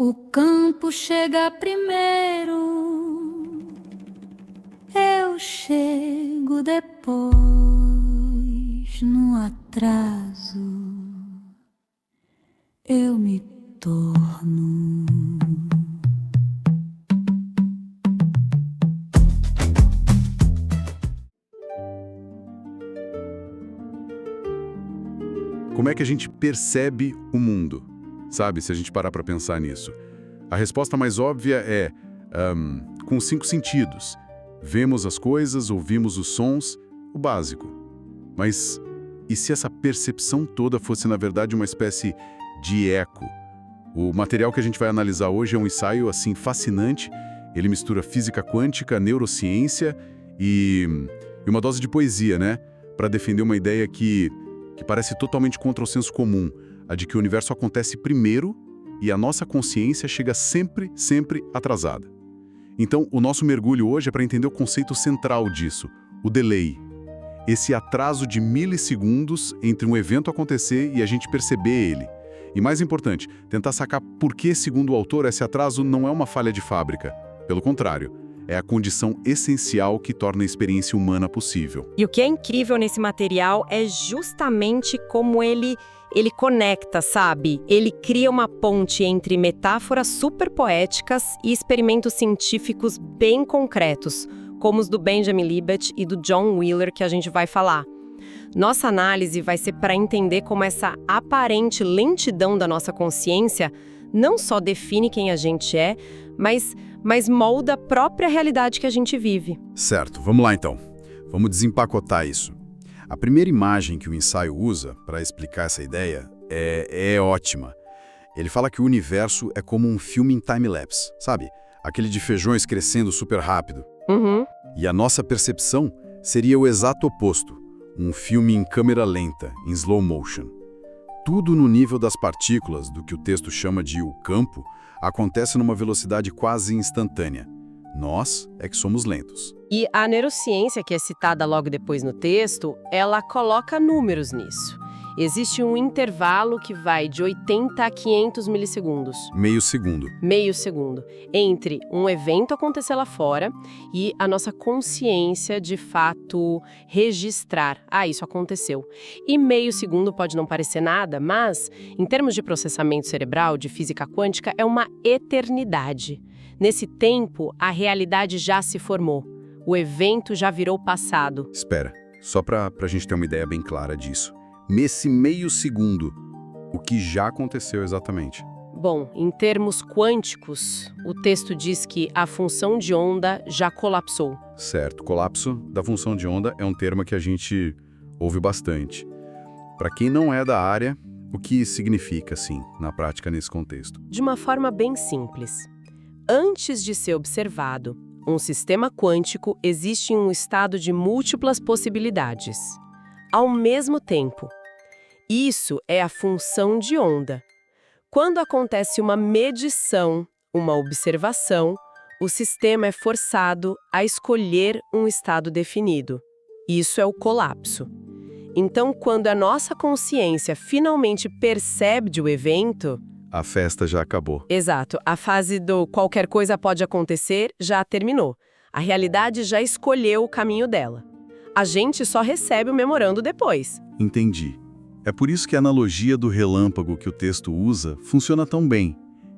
O campo chega primeiro, eu chego depois, no atraso eu me torno. Como é que a gente percebe o mundo? Sabe, se a gente parar para pensar nisso. A resposta mais óbvia é com os 5 sentidos. Vemos as coisas, ouvimos os sons, o básico. Mas e se essa percepção toda fosse, na verdade, uma espécie de eco? O material que a gente vai analisar hoje é um ensaio assim fascinante. Ele mistura física quântica, neurociência e uma dose de poesia, né? Para defender uma ideia que parece totalmente contra o senso comum, a de que o universo acontece primeiro e a nossa consciência chega sempre atrasada. Então, o nosso mergulho hoje é para entender o conceito central disso, o delay. Esse atraso de milissegundos entre um evento acontecer e a gente perceber ele. E mais importante, tentar sacar por que, segundo o autor, esse atraso não é uma falha de fábrica. Pelo contrário, é a condição essencial que torna a experiência humana possível. E o que é incrível nesse material é justamente como ele conecta, sabe? Ele cria uma ponte entre metáforas super poéticas e experimentos científicos bem concretos, como os do Benjamin Libet e do John Wheeler, que a gente vai falar. Nossa análise vai ser para entender como essa aparente lentidão da nossa consciência não só define quem a gente é, mas molda a própria realidade que a gente vive. Certo, vamos lá então. Vamos desempacotar isso. A primeira imagem que o ensaio usa para explicar essa ideia é ótima. Ele fala que o universo é como um filme em time-lapse, sabe? Aquele de feijões crescendo super rápido. Uhum. E a nossa percepção seria o exato oposto. Um filme em câmera lenta, em slow motion. Tudo no nível das partículas, do que o texto chama de o campo, acontece numa velocidade quase instantânea. Nós é que somos lentos. E a neurociência, que é citada logo depois no texto, ela coloca números nisso. Existe um intervalo que vai de 80 a 500 milissegundos. Meio segundo. Meio segundo. Entre um evento acontecer lá fora e a nossa consciência, de fato, registrar. Ah, isso aconteceu. E meio segundo pode não parecer nada, mas, em termos de processamento cerebral, de física quântica, é uma eternidade. Nesse tempo, a realidade já se formou. O evento já virou passado. Espera, só para a gente ter uma ideia bem clara disso. Nesse meio segundo, o que já aconteceu exatamente? Bom, em termos quânticos, o texto diz que a função de onda já colapsou. Certo, colapso da função de onda é um termo que a gente ouve bastante. Para quem não é da área, o que significa, assim, na prática nesse contexto? De uma forma bem simples. Antes de ser observado, um sistema quântico existe em um estado de múltiplas possibilidades. Ao mesmo tempo. Isso é a função de onda. Quando acontece uma medição, uma observação, o sistema é forçado a escolher um estado definido. Isso é o colapso. Então, quando a nossa consciência finalmente percebe o evento... A festa já acabou. Exato. A fase do qualquer coisa pode acontecer já terminou. A realidade já escolheu o caminho dela. A gente só recebe o memorando depois. Entendi. É por isso que a analogia do relâmpago que o texto usa funciona tão bem.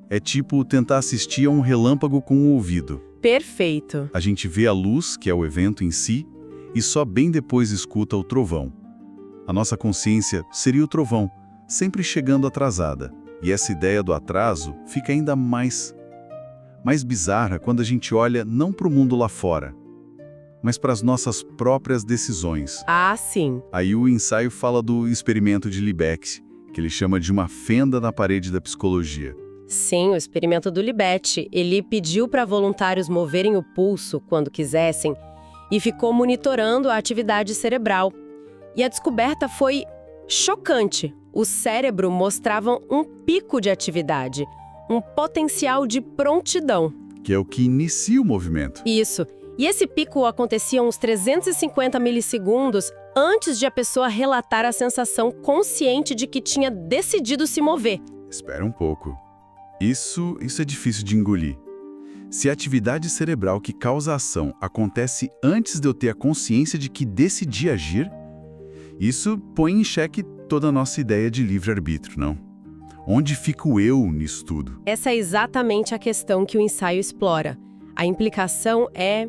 É tipo tentar assistir a um relâmpago com o ouvido. Perfeito. A gente vê a luz, que é o evento em si, e só bem depois escuta o trovão. A nossa consciência seria o trovão, sempre chegando atrasada. E essa ideia do atraso fica ainda mais bizarra quando a gente olha não para o mundo lá fora, mas para as nossas próprias decisões. Ah, sim. Aí o ensaio fala do experimento de Libet, que ele chama de uma fenda na parede da psicologia. Sim, o experimento do Libet. Ele pediu para voluntários moverem o pulso quando quisessem e ficou monitorando a atividade cerebral. E a descoberta foi chocante. O cérebro mostrava um pico de atividade, um potencial de prontidão. Que é o que inicia o movimento. Isso. E esse pico acontecia uns 350 milissegundos antes de a pessoa relatar a sensação consciente de que tinha decidido se mover. Espera um pouco. Isso é difícil de engolir. Se a atividade cerebral que causa a ação acontece antes de eu ter a consciência de que decidi agir, isso põe em xeque toda a nossa ideia de livre-arbítrio, não? Onde fica o eu nisso tudo? Essa é exatamente a questão que o ensaio explora. A implicação é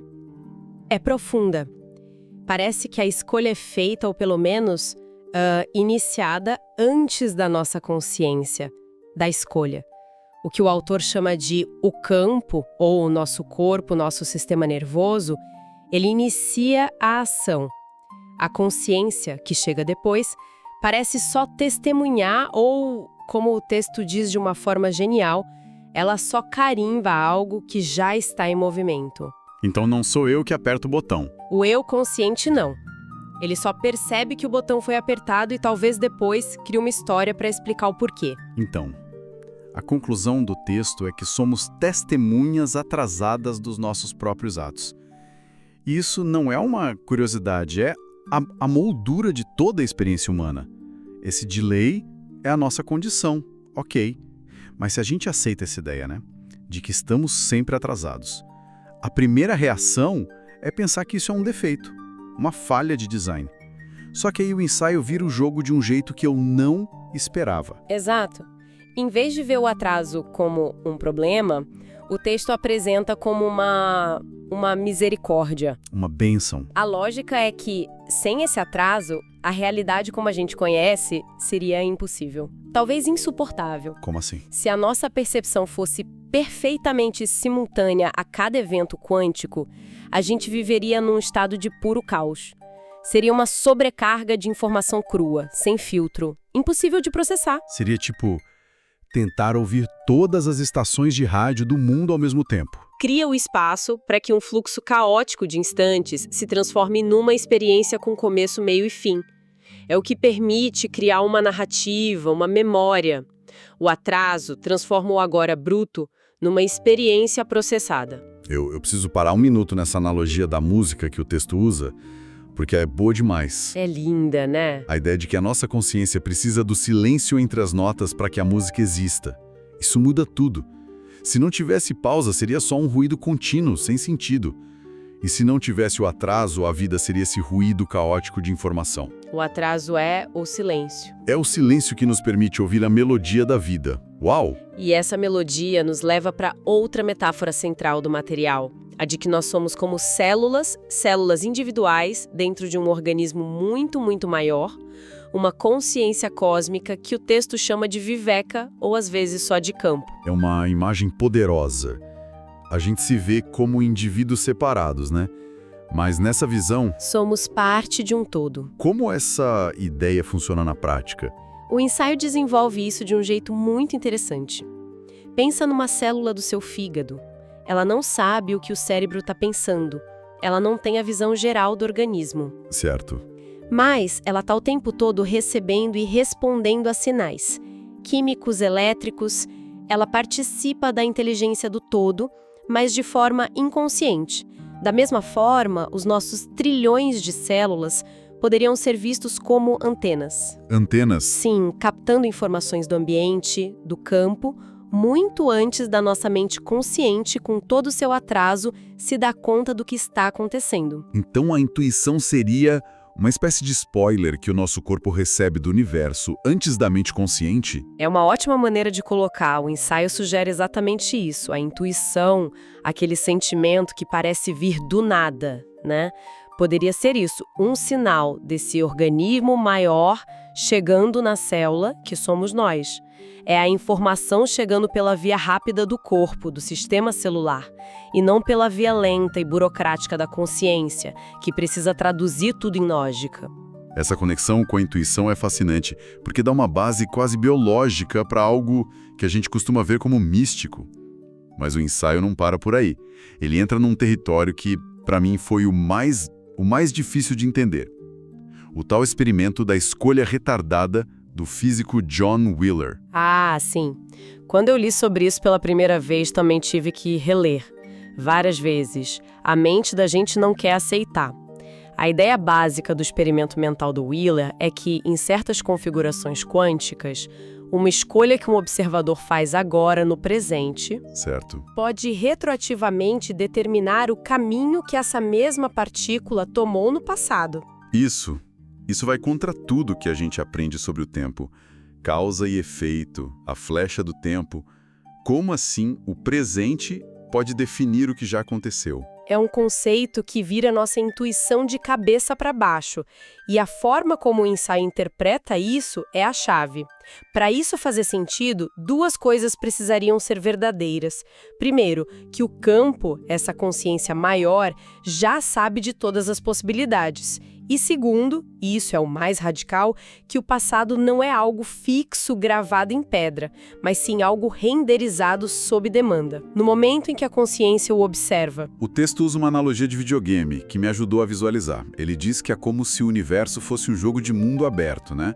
profunda. Parece que a escolha é feita, ou pelo menos iniciada antes da nossa consciência da escolha. O que o autor chama de o campo, ou o nosso corpo, nosso sistema nervoso, ele inicia a ação. A consciência, que chega depois, parece só testemunhar ou, como o texto diz de uma forma genial, ela só carimba algo que já está em movimento. Então não sou eu que aperto o botão. O eu consciente não. Ele só percebe que o botão foi apertado e talvez depois crie uma história para explicar o porquê. Então, a conclusão do texto é que somos testemunhas atrasadas dos nossos próprios atos. E isso não é uma curiosidade, é a moldura de toda a experiência humana. Esse delay é a nossa condição, ok. Mas se a gente aceita essa ideia, né, de que estamos sempre atrasados, a primeira reação é pensar que isso é um defeito, uma falha de design. Só que aí o ensaio vira o jogo de um jeito que eu não esperava. Exato. Em vez de ver o atraso como um problema, o texto apresenta como uma misericórdia. Uma bênção. A lógica é que, sem esse atraso, a realidade como a gente conhece seria impossível. Talvez insuportável. Como assim? Se a nossa percepção fosse perfeitamente simultânea a cada evento quântico, a gente viveria num estado de puro caos. Seria uma sobrecarga de informação crua, sem filtro, impossível de processar. Seria tipo tentar ouvir todas as estações de rádio do mundo ao mesmo tempo. Cria o espaço para que um fluxo caótico de instantes se transforme numa experiência com começo, meio e fim. É o que permite criar uma narrativa, uma memória. O atraso transforma o agora bruto numa experiência processada. Eu preciso parar um minuto nessa analogia da música que o texto usa, porque é boa demais. É linda, né? A ideia de que a nossa consciência precisa do silêncio entre as notas para que a música exista. Isso muda tudo. Se não tivesse pausa, seria só um ruído contínuo, sem sentido. E se não tivesse o atraso, a vida seria esse ruído caótico de informação. O atraso é o silêncio. É o silêncio que nos permite ouvir a melodia da vida. Uau! E essa melodia nos leva para outra metáfora central do material, a de que nós somos como células individuais dentro de um organismo muito, muito maior, uma consciência cósmica que o texto chama de viveka ou às vezes só de campo. É uma imagem poderosa. A gente se vê como indivíduos separados, né? Mas nessa visão, somos parte de um todo. Como essa ideia funciona na prática? O ensaio desenvolve isso de um jeito muito interessante. Pensa numa célula do seu fígado. Ela não sabe o que o cérebro está pensando. Ela não tem a visão geral do organismo. Certo. Mas ela está o tempo todo recebendo e respondendo a sinais químicos, elétricos. Ela participa da inteligência do todo, mas de forma inconsciente. Da mesma forma, os nossos trilhões de células poderiam ser vistos como antenas. Antenas? Sim, captando informações do ambiente, do campo, muito antes da nossa mente consciente, com todo o seu atraso, se dar conta do que está acontecendo. Então a intuição seria uma espécie de spoiler que o nosso corpo recebe do universo antes da mente consciente? É uma ótima maneira de colocar. O ensaio sugere exatamente isso. A intuição, aquele sentimento que parece vir do nada, né? Poderia ser isso, um sinal desse organismo maior chegando na célula, que somos nós. É a informação chegando pela via rápida do corpo, do sistema celular, e não pela via lenta e burocrática da consciência, que precisa traduzir tudo em lógica. Essa conexão com a intuição é fascinante, porque dá uma base quase biológica para algo que a gente costuma ver como místico. Mas o ensaio não para por aí. Ele entra num território que, para mim, foi o mais difícil de entender. O tal experimento da escolha retardada do físico John Wheeler. Ah, sim. Quando eu li sobre isso pela primeira vez, também tive que reler. Várias vezes. A mente da gente não quer aceitar. A ideia básica do experimento mental do Wheeler é que, em certas configurações quânticas, uma escolha que um observador faz agora, no presente, Certo. pode retroativamente determinar o caminho que essa mesma partícula tomou no passado. Isso vai contra tudo que a gente aprende sobre o tempo. Causa e efeito, a flecha do tempo. Como assim o presente pode definir o que já aconteceu? É um conceito que vira nossa intuição de cabeça para baixo, e a forma como o ensaio interpreta isso é a chave. Para isso fazer sentido, duas coisas precisariam ser verdadeiras. Primeiro, que o campo, essa consciência maior, já sabe de todas as possibilidades. E segundo, e isso é o mais radical, que o passado não é algo fixo gravado em pedra, mas sim algo renderizado sob demanda, no momento em que a consciência o observa. O texto usa uma analogia de videogame que me ajudou a visualizar. Ele diz que é como se o universo fosse um jogo de mundo aberto, né?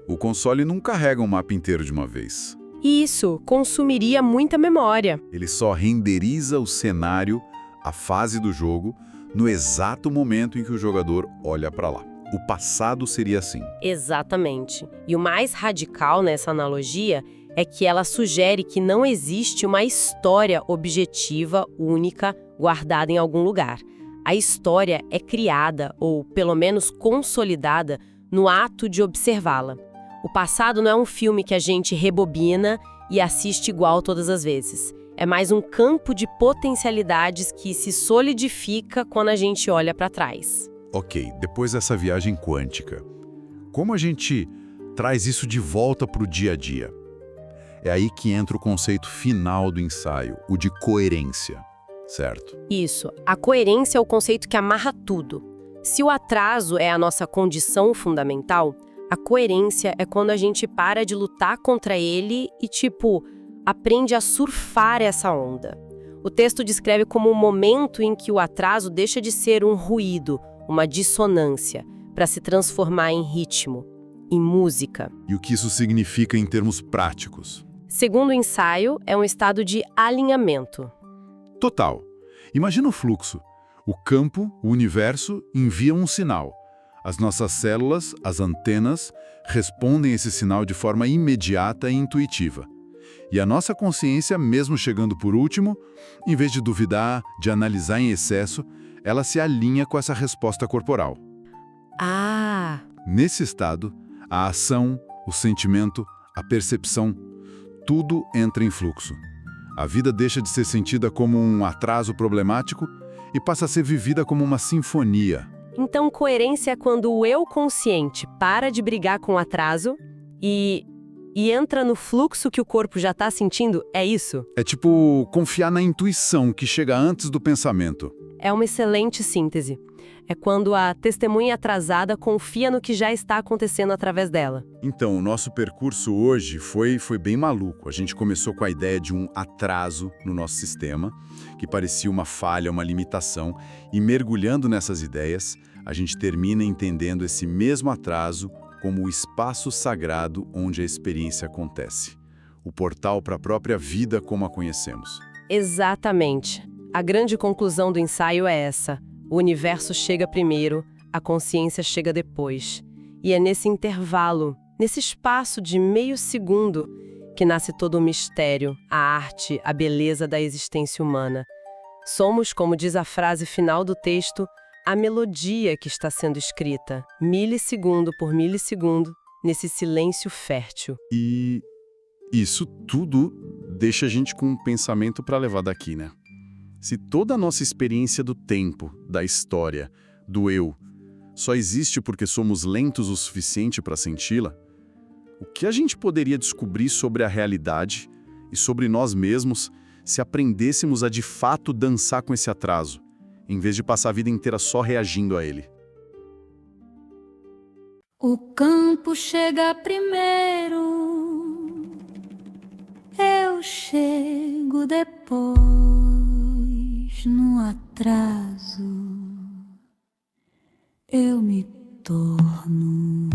O console não carrega um mapa inteiro de uma vez. E isso consumiria muita memória. Ele só renderiza o cenário, a fase do jogo, no exato momento em que o jogador olha para lá. O passado seria assim. Exatamente. E o mais radical nessa analogia é que ela sugere que não existe uma história objetiva, única, guardada em algum lugar. A história é criada, ou pelo menos consolidada, no ato de observá-la. O passado não é um filme que a gente rebobina e assiste igual todas as vezes. É mais um campo de potencialidades que se solidifica quando a gente olha para trás. Ok, depois dessa viagem quântica, como a gente traz isso de volta para o dia a dia? É aí que entra o conceito final do ensaio, o de coerência, certo? Isso. A coerência é o conceito que amarra tudo. Se o atraso é a nossa condição fundamental, a coerência é quando a gente para de lutar contra ele e, aprende a surfar essa onda. O texto descreve como um momento em que o atraso deixa de ser um ruído, uma dissonância, para se transformar em ritmo, em música. E o que isso significa em termos práticos? Segundo o ensaio, é um estado de alinhamento. Total. Imagina o fluxo. O campo, o universo, enviam um sinal. As nossas células, as antenas, respondem a esse sinal de forma imediata e intuitiva. E a nossa consciência, mesmo chegando por último, em vez de duvidar, de analisar em excesso, ela se alinha com essa resposta corporal. Ah! Nesse estado, a ação, o sentimento, a percepção, tudo entra em fluxo. A vida deixa de ser sentida como um atraso problemático e passa a ser vivida como uma sinfonia. Então, coerência é quando o eu consciente para de brigar com o atraso e entra no fluxo que o corpo já está sentindo, é isso? É tipo confiar na intuição que chega antes do pensamento. É uma excelente síntese. É quando a testemunha atrasada confia no que já está acontecendo através dela. Então, o nosso percurso hoje foi bem maluco. A gente começou com a ideia de um atraso no nosso sistema, que parecia uma falha, uma limitação, e mergulhando nessas ideias, a gente termina entendendo esse mesmo atraso como o espaço sagrado onde a experiência acontece. O portal para a própria vida como a conhecemos. Exatamente. A grande conclusão do ensaio é essa. O universo chega primeiro, a consciência chega depois. E é nesse intervalo, nesse espaço de meio segundo, que nasce todo o mistério, a arte, a beleza da existência humana. Somos, como diz a frase final do texto, a melodia que está sendo escrita, milissegundo por milissegundo, nesse silêncio fértil. E isso tudo deixa a gente com um pensamento para levar daqui, né? Se toda a nossa experiência do tempo, da história, do eu, só existe porque somos lentos o suficiente para senti-la, o que a gente poderia descobrir sobre a realidade e sobre nós mesmos se aprendêssemos a de fato dançar com esse atraso, em vez de passar a vida inteira só reagindo a ele? O campo chega primeiro, eu chego depois. No atraso, eu me torno.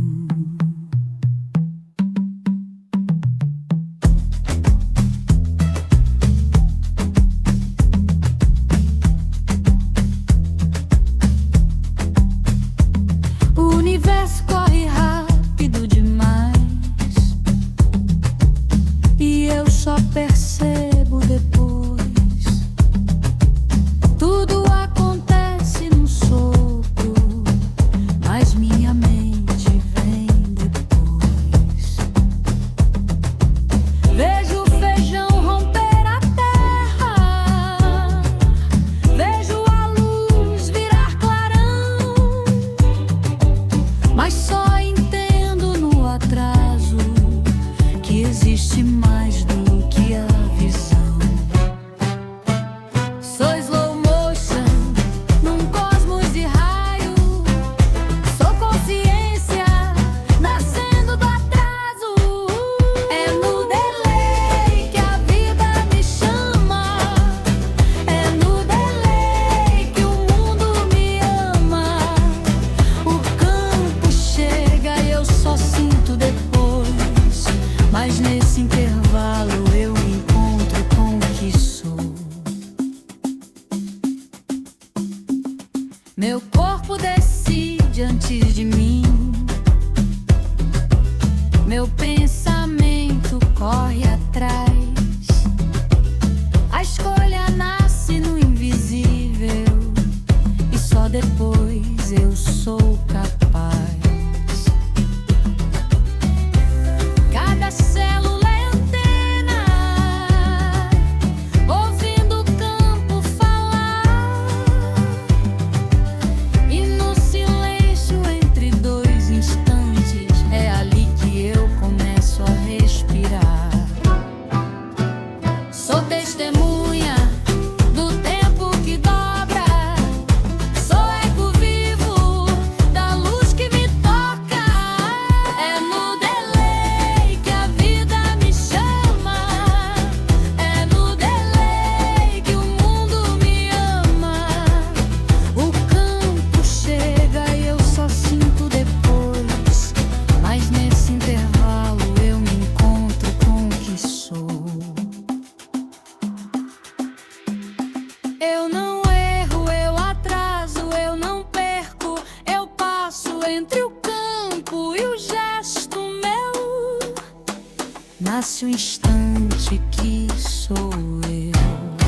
nasce o instante que sou eu.